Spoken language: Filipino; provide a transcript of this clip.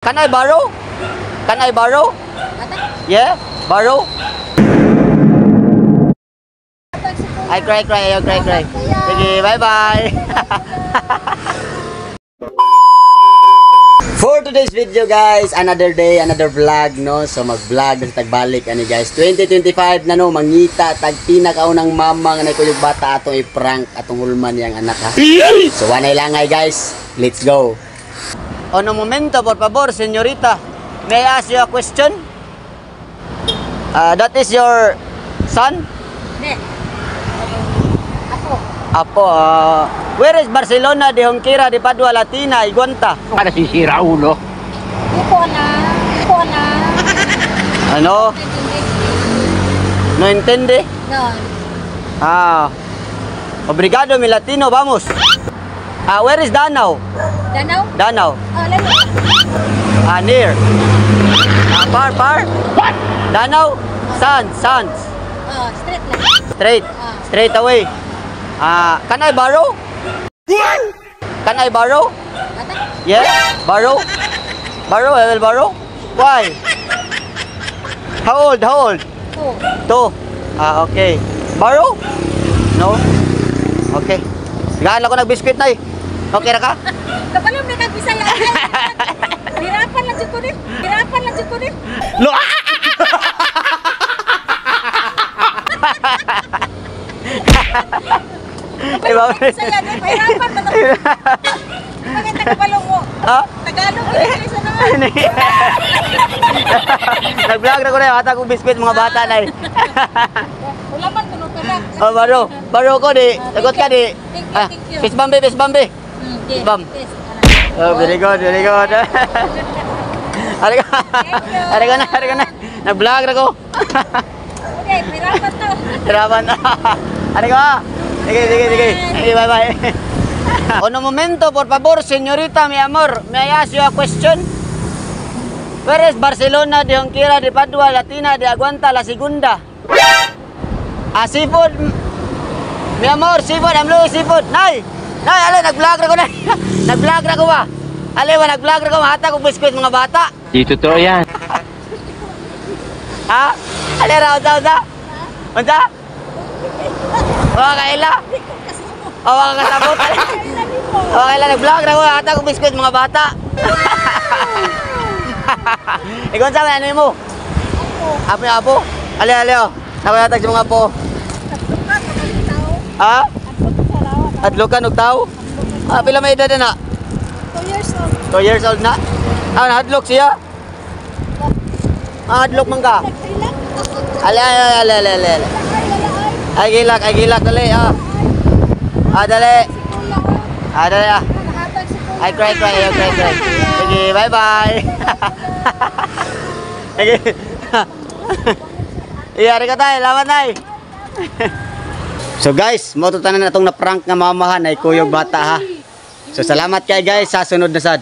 Can I borrow? Can I borrow? Yeah, borrow. I cry, ayaw cry. Sige, bye-bye. For today's video guys, another day, another vlog, no? So mag-vlog na sa tagbalik ani guys. 2025 na no, mangita tag pinakaunang mama nga naikuyog bata atong i-prank atong hulman yang anak ha. So wanay langay guys, let's go. Ono momento, por favor, señorita. May I ask you a question? That is your son? Hindi. Apo, where is Barcelona de Junquera de Padua Latina, Iguanta? Para sisira ulo. Ipo na. Ano? No entiende? No. Obrigado, mi Latino, vamos. Where is Danau? Danau? Danau. Oh, lalo. Near. Far? What? Danau? Sands. Oh, straight lang. Straight away. Can I borrow? What? Can I borrow? Ata? Yes, borrow. I will borrow. Why? How old? Two. Okay. Borrow? No? Okay. Gaan ako nag-biscuit na eh. Okay na ka? Kapalang may nagbisaya. Hirapan lang dyan ko din. Lo! Nagbisaya din. Hirapan lang. Bakit nagpalong mo? Tagalog, English na naman. Nag-vlog na ko na yung hata kong biscuit mga bata na eh. Wala man, tulog ka na. Baro ko di. Sagot ka di. Thank you. Fist bump. Yes. Bam. Very good. Ari ko na. Nag-vlog na ko. Okay, hirapan to. Hirapan na. Ari ko. Sige. Bye. Uno momento, por favor, señorita, mi amor. May I ask you a question? Where is Barcelona de Junquera de Padua Latina de Aguanta la Segunda? Seafood. Mi amor, seafood. I'm looking seafood. Nay, alay, nag-vlog na ko na. Nag-vlog na ko ba? Alay, nag-vlog na ko. Mahata kong biskuit mga bata. Di totoo yan. Alay, unsa? Mga kaila? Mga kasabot. Okay lang, nag-vlog na ko. Mahata kong biskuit mga bata. Ikaw sa ano mo? Apo. Alay, nakayatag sa mga apo. Adlokan og tao? Pila may edad na? 2 years old. 2 years old na? Hadlok siya? Hadlok man ka? Alay. Ay gilak dali. Dali. I cry. Sige, bye. Sige. Iyari ka tayo, laban tayo. So guys, mo to tanan natong na prank nga mamahan ay kuyog bata ha. So salamat kay guys sa sunod na sad.